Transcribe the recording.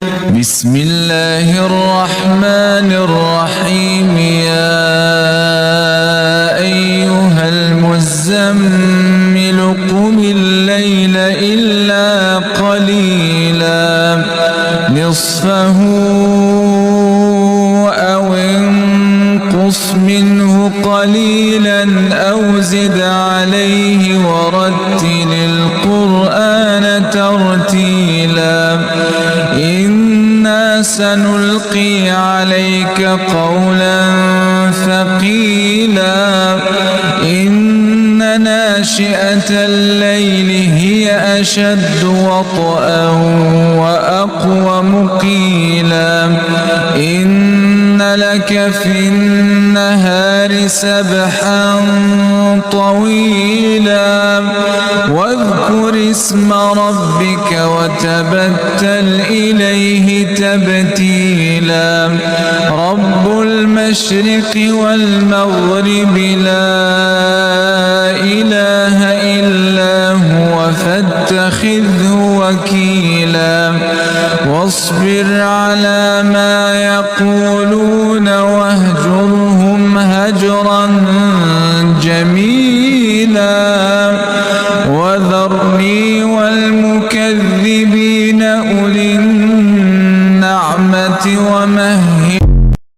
بسم الله الرحمن الرحيم. يا أيها المزمل قم الليل إلا قليلا نصفه أو انقص منه قليلا أو زد عليه ورتل القرآن ترتيلا. إنا سنلقي عليك قولا ثقيلا. إن ناشئة الليل هي أشد وطئا وأقوم قيلا. إن لك في النهار سبحا طويلا. واذكر اسم ربك وتبتل إليه تبتيلا. رب المشرق والمغرب لا إله إلا هو فاتخذه وكيلا. واصبر على ما يقول